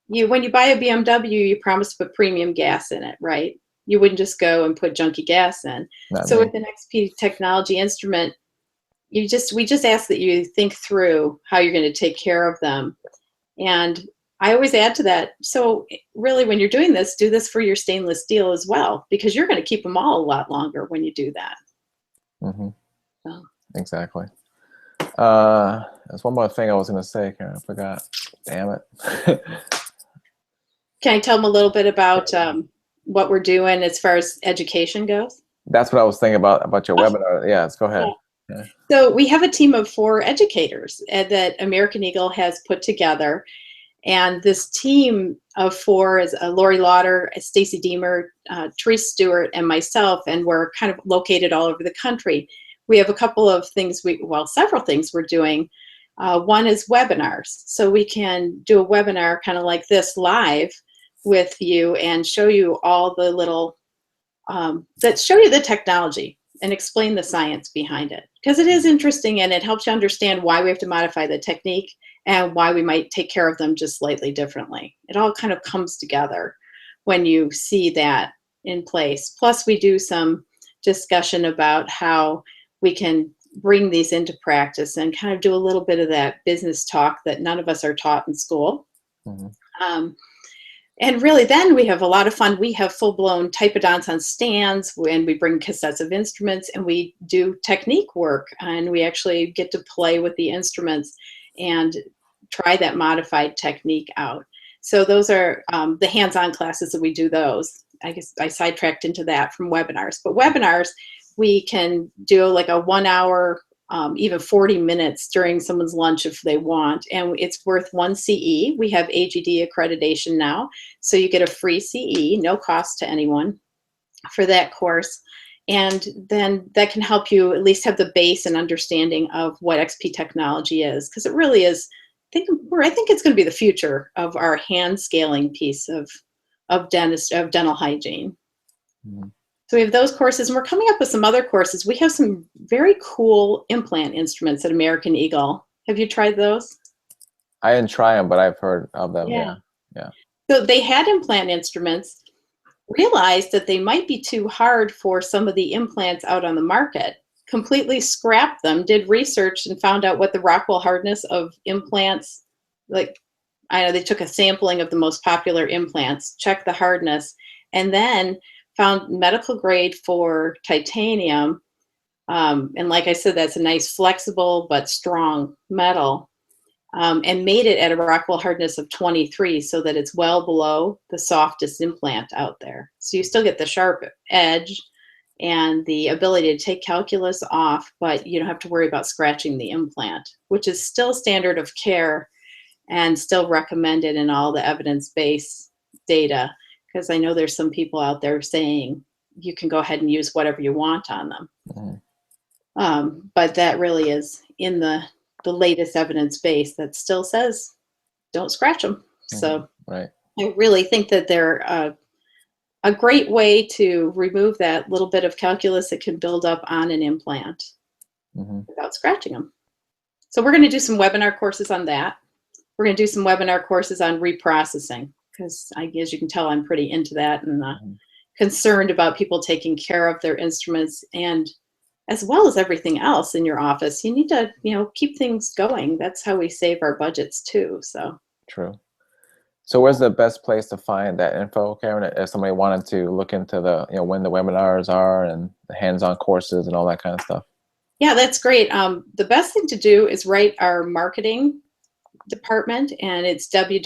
when you buy a BMW, you promise to put premium gas in it, right? You wouldn't just go and put junky gas in. So with an XP technology instrument, we just ask that you think through how you're going to take care of them. And I always add to that. So really, when you're doing this, do this for your stainless steel as well, because you're going to keep them all a lot longer when you do that. Mm-hmm. So. Exactly. There's one more thing I was going to say, Karen. I forgot. Damn it. Can I tell them a little bit about what we're doing as far as education goes? That's what I was thinking about your webinar. Yeah, let's go ahead. Yeah. So we have a team of 4 educators that American Eagle has put together. And this team of 4 is Lori Lauder, Stacy Deemer, Therese Stewart, and myself, and we're kind of located all over the country. We have a couple of things, several things we're doing. One is webinars. So we can do a webinar kind of like this live with you and show you all the little, that show you the technology and explain the science behind it. Because it is interesting and it helps you understand why we have to modify the technique and why we might take care of them just slightly differently. It all kind of comes together when you see that in place. Plus, we do some discussion about how we can bring these into practice and kind of do a little bit of that business talk that none of us are taught in school. Mm-hmm. And really, then we have a lot of fun. We have full-blown typodonts on stands, and we bring cassettes of instruments, and we do technique work, and we actually get to play with the instruments and try that modified technique out. So those are the hands-on classes that we do those. I guess I sidetracked into that from webinars. But webinars, we can do like a 1 hour, even 40 minutes during someone's lunch if they want. And it's worth 1 CE. We have AGD accreditation now. So you get a free CE, no cost to anyone for that course. And then that can help you at least have the base and understanding of what XP technology is, because it really is. I think it's going to be the future of our hand scaling piece of dental hygiene. Mm-hmm. So we have those courses, and we're coming up with some other courses. We have some very cool implant instruments at American Eagle. Have you tried those? I didn't try them, but I've heard of them. Yeah. So they had implant instruments, realized that they might be too hard for some of the implants out on the market, completely scrapped them, did research, and found out what the Rockwell hardness of implants, like, I know they took a sampling of the most popular implants, checked the hardness, and then found medical grade for titanium. And like I said, that's a nice flexible but strong metal, and made it at a Rockwell hardness of 23 so that it's well below the softest implant out there. So you still get the sharp edge and the ability to take calculus off, but you don't have to worry about scratching the implant, which is still standard of care and still recommended in all the evidence-based data, because I know there's some people out there saying you can go ahead and use whatever you want on them. Mm-hmm. But that really is in the latest evidence base that still says don't scratch them. Mm-hmm. So right. I really think that they're a great way to remove that little bit of calculus that can build up on an implant without scratching them. So we're going to do some webinar courses on that. We're going to do some webinar courses on reprocessing, because as you can tell, I'm pretty into that and concerned about people taking care of their instruments, and as well as everything else in your office. You need to, keep things going. That's how we save our budgets too. So true. So where's the best place to find that info, Karen, if somebody wanted to look into the, when the webinars are and the hands-on courses and all that kind of stuff? Yeah, that's great. The best thing to do is write our marketing department, and it's probably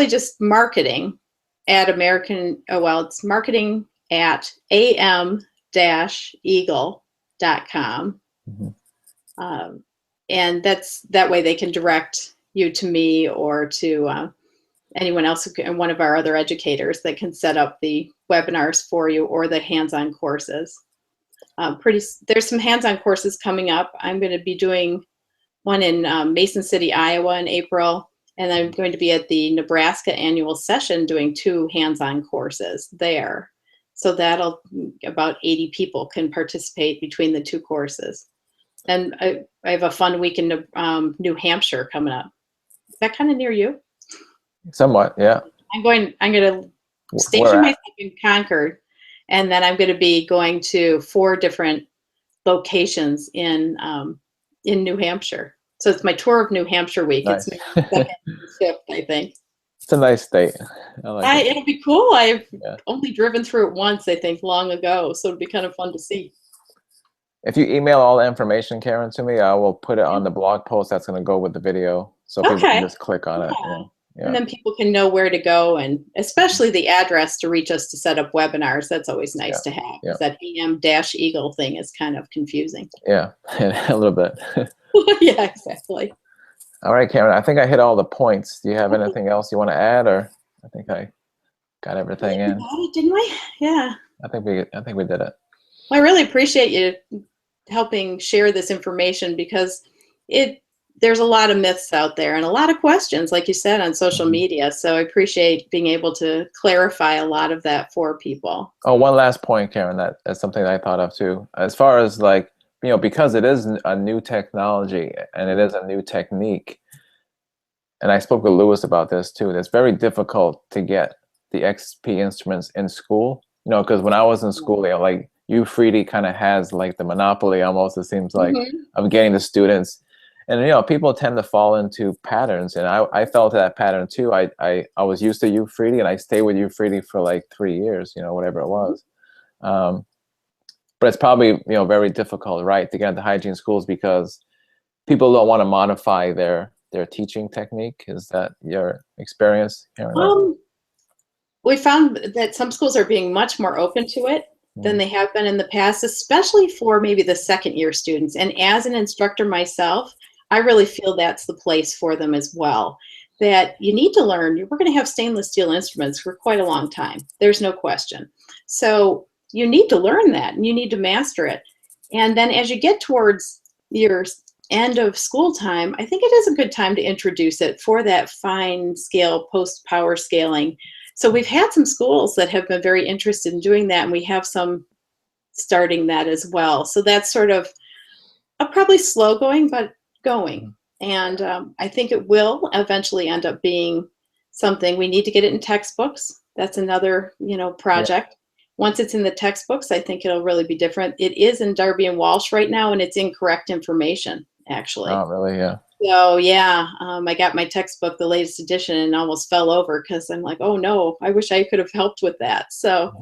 just marketing at it's marketing at am-eagle.com. Mm-hmm. And that way they can direct you to me or to anyone else, and one of our other educators that can set up the webinars for you or the hands-on courses. There's some hands-on courses coming up. I'm going to be doing one in Mason City, Iowa in April. And I'm going to be at the Nebraska Annual session doing 2 hands-on courses there. So that'll, about 80 people can participate between the 2 courses. And I have a fun week in New Hampshire coming up. Is that kind of near you? Somewhat, yeah. I'm going to station myself in Concord, and then I'm going to be going to 4 different locations in New Hampshire. So it's my tour of New Hampshire week. Nice. It's my second shift, I think. It's a nice state. I like it. It'll be cool. I've only driven through it once, I think, long ago. So it'll be kind of fun to see. If you email all the information, Karen, to me, I will put it on the blog post that's going to go with the video. So people can just click on it. Yeah. And then people can know where to go, and especially the address to reach us to set up webinars. That's always nice to have. Yeah. That AM-Eagle thing is kind of confusing. Yeah, a little bit. Yeah, exactly. All right, Karen, I think I hit all the points. Do you have anything else you want to add, or I think I got everything in? Didn't we? Yeah. I think we did it. Well, I really appreciate you helping share this information, because there's a lot of myths out there and a lot of questions, like you said, on social media. So I appreciate being able to clarify a lot of that for people. Oh, one last point, Karen, that's something that I thought of too. As far as like, because it is a new technology and it is a new technique, and I spoke with Lewis about this too, it's very difficult to get the XP instruments in school, because when I was in school, like U-Freedy kind of has like the monopoly almost, it seems like, of getting the students. And people tend to fall into patterns, and I fell to that pattern too. I was used to U-Freedy, and I stayed with U-Freedy for like 3 years, whatever it was. But it's probably very difficult, right, to get into hygiene schools because people don't want to modify their teaching technique. Is that your experience, Karen? We found that some schools are being much more open to it than they have been in the past, especially for maybe the second-year students. And as an instructor myself, I really feel that's the place for them as well. That you need to learn. We're going to have stainless steel instruments for quite a long time. There's no question. So you need to learn that, and you need to master it. And then as you get towards your end of school time, I think it is a good time to introduce it for that fine scale post-power scaling. So we've had some schools that have been very interested in doing that, and we have some starting that as well. So that's sort of probably slow going, but going. And I think it will eventually end up being something. We need to get it in textbooks. That's another, project. Once it's in the textbooks, I think it'll really be different. It is in Darby and Walsh right now, and it's incorrect information, actually. Oh, really? Yeah. So yeah, I got my textbook, the latest edition, and almost fell over because I'm like, oh no, I wish I could have helped with that. So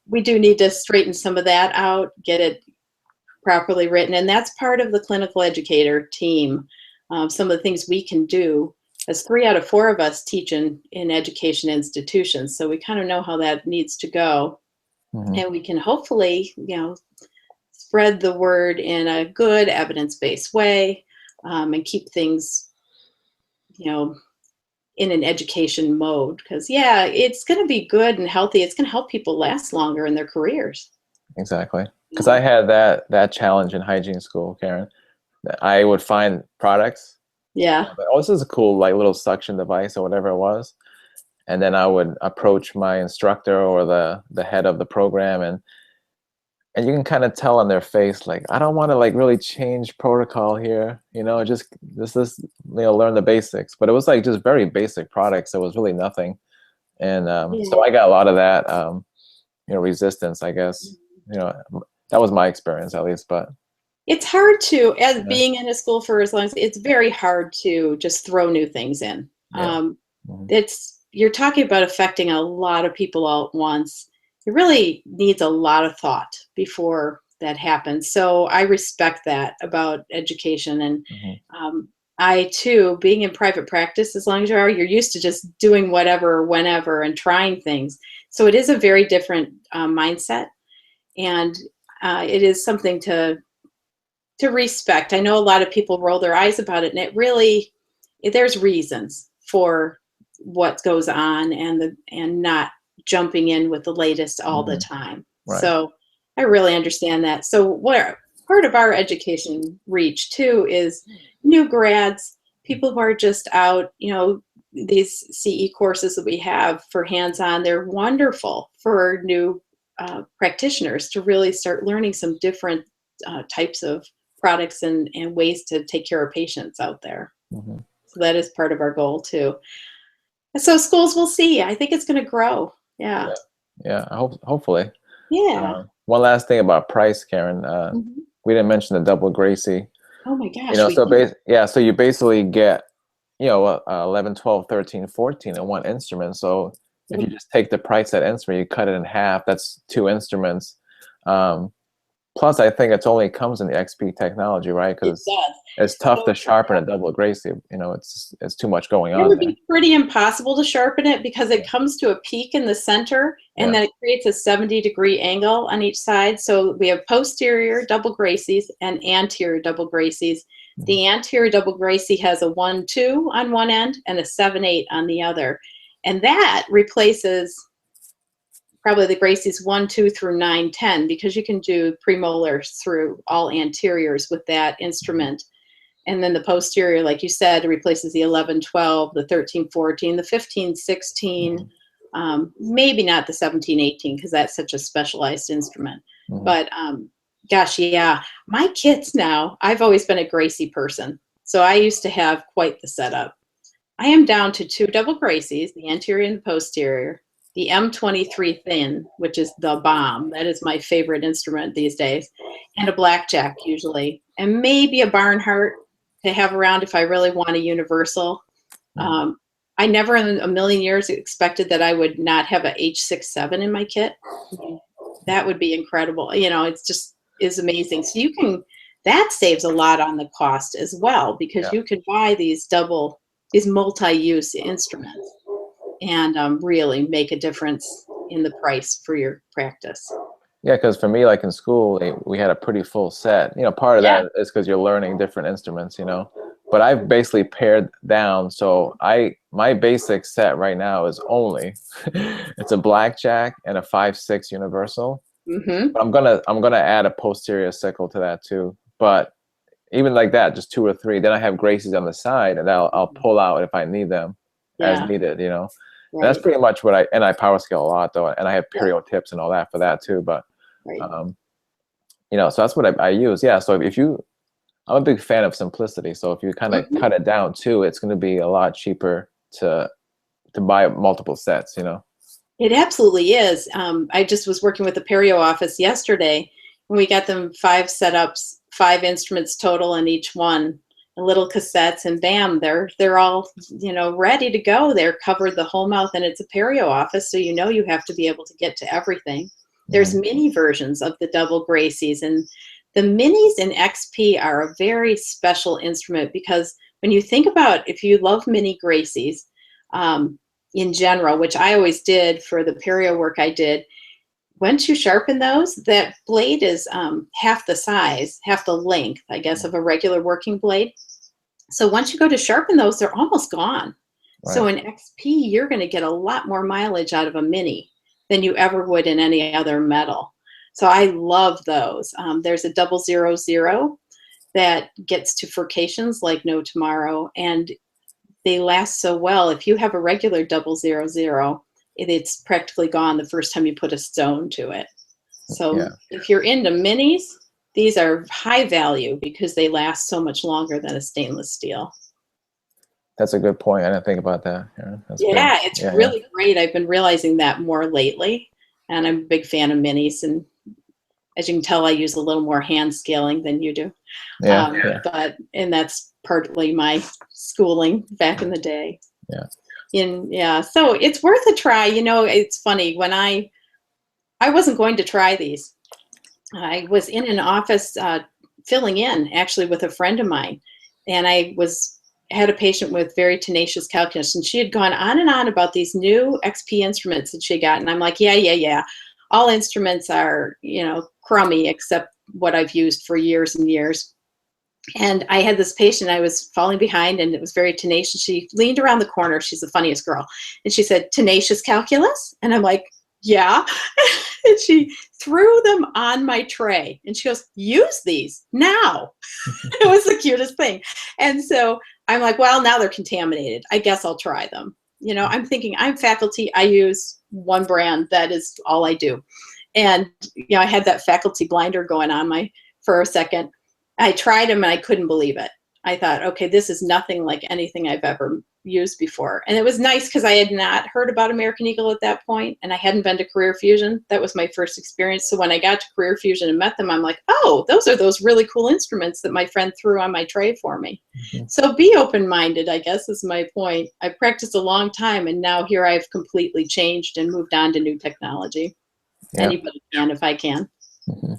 we do need to straighten some of that out, get it properly written, and that's part of the clinical educator team. Some of the things we can do, as 3 out of 4 of us teach in education institutions, so we kind of know how that needs to go, and we can hopefully, spread the word in a good evidence-based way, and keep things, in an education mode. Because it's going to be good and healthy. It's going to help people last longer in their careers. Exactly. Because I had that challenge in hygiene school, Karen. I would find products. Yeah. Oh, this is a cool little suction device or whatever it was. And then I would approach my instructor or the head of the program, and you can kind of tell on their face, like, I don't want to really change protocol here, just learn the basics. But it was just very basic products. So it was really nothing. And so I got a lot of that, resistance, I guess. That was my experience, at least. But it's hard to, as being in a school for as long as, it's very hard to just throw new things in. You're talking about affecting a lot of people all at once. It really needs a lot of thought before that happens. So I respect that about education. And I too, being in private practice, as long as you're used to just doing whatever, whenever, and trying things. So it is a very different mindset. And it is something to respect. I know a lot of people roll their eyes about it, and it really, there's reasons for what goes on, and not jumping in with the latest all the time. Right. So I really understand that. So part of our education reach too is new grads, people who are just out, you know, these CE courses that we have for hands-on, they're wonderful for new practitioners to really start learning some different types of products and ways to take care of patients out there. Mm-hmm. So that is part of our goal too. And so schools will see. I think it's going to grow. Yeah. Yeah. Hopefully. Yeah. One last thing about price, Karen. We didn't mention the double Gracie. Oh my gosh. You know, so you basically get, you know, 11, 12, 13, 14 in one instrument. So if you just take the price of that instrument, you cut it in half, that's 2 instruments. Plus, I think it's only comes in the XP technology, right? Because it's tough to sharpen a double Gracie. You know, it's too much going on. It would be pretty impossible to sharpen it because it comes to a peak in the center, and then it creates a 70-degree angle on each side. So we have posterior double Gracies and anterior double Gracies. The anterior double Gracie has a 1-2 on one end and a 7-8 on the other. And that replaces probably the Gracies 1-2 through 9-10, because you can do premolars through all anteriors with that instrument. And then the posterior, like you said, replaces the 11-12, the 13-14, the 15-16, maybe not the 17-18, because that's such a specialized instrument. But gosh, yeah, my kids now, I've always been a Gracie person. So I used to have quite the setup. I am down to 2 double Gracies, the anterior and the posterior, the M23 thin, which is the bomb. That is my favorite instrument these days. And a blackjack usually. And maybe a Barnhart to have around if I really want a universal. I never in a million years expected that I would not have a H67 in my kit. That would be incredible. You know, it's just is amazing. So you can, that saves a lot on the cost as well, because you can buy these multi-use instruments and really make a difference in the price for your practice. Yeah, because for me, like in school, we had a pretty full set. You know, part of that is because you're learning different instruments, you know. But I've basically pared down. So my basic set right now is only it's a blackjack and a 5-6 universal. But I'm gonna add a posterior sickle to that too. But even like that, just 2 or 3. Then I have Gracies on the side, and I'll pull out if I need them as needed, you know. Right. That's pretty much what I power scale a lot though, and I have perio tips and all that for that too. But you know, so that's what I use. Yeah. So I'm a big fan of simplicity. So if you kind of cut it down too, it's going to be a lot cheaper to buy multiple sets, you know. It absolutely is. I just was working with the perio office yesterday, and we got them 5 setups, 5 instruments total in each one, and little cassettes, and bam, they're all, you know, ready to go. They're covered the whole mouth, and it's a perio office, so you know you have to be able to get to everything. There's mini versions of the double Gracies, and the minis in XP are a very special instrument, because when you think about, if you love mini Gracies in general, which I always did for the perio work I did, once you sharpen those, that blade is half the size, half the length, I guess, of a regular working blade. So once you go to sharpen those, they're almost gone. Right. So in XP, you're going to get a lot more mileage out of a mini than you ever would in any other metal. So I love those. There's a 000 that gets to furcations like no tomorrow, and they last so well. If you have a regular 000, it's practically gone the first time you put a stone to it. So if you're into minis, these are high value because they last so much longer than a stainless steel. That's a good point. I didn't think about that. Yeah, it's really great. I've been realizing that more lately, and I'm a big fan of minis. And as you can tell, I use a little more hand scaling than you do. And that's partly my schooling back in the day. So it's worth a try. You know, it's funny, when I wasn't going to try these. I was in an office filling in actually with a friend of mine, and I had a patient with very tenacious calculus, and she had gone on and on about these new XP instruments that she got, and I'm like, yeah. All instruments are, you know, crummy except what I've used for years and years. And I had this patient, I was falling behind, and it was very tenacious. She leaned around the corner. She's the funniest girl. And she said, "Tenacious calculus?" And I'm like, "Yeah." And And she threw them on my tray and she goes, use these now. It was the cutest thing. And so I'm like, well, now they're contaminated. I guess I'll try them. You know, I'm thinking, I'm faculty. I use one brand. That is all I do. And, you know, I had that faculty blinder going on for a second. I tried them and I couldn't believe it. I thought, okay, this is nothing like anything I've ever used before. And it was nice because I had not heard about American Eagle at that point, and I hadn't been to Career Fusion. That was my first experience. So when I got to Career Fusion and met them, I'm like, oh, those are those really cool instruments that my friend threw on my tray for me. Mm-hmm. So be open-minded, I guess, is my point. I practiced a long time, and now here I've completely changed and moved on to new technology. Yeah. Anybody can if I can. Mm-hmm.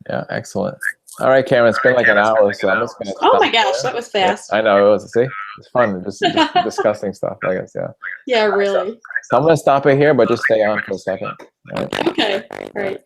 Yeah, excellent. All right, Cameron, it's been like an hour, so I'm just going to Oh my gosh, that was fast. Yeah, I know, it was, see? It's fun, just discussing stuff, I guess, yeah. Yeah, really. So I'm going to stop it here, but just stay on for a second. Right. Okay, all right.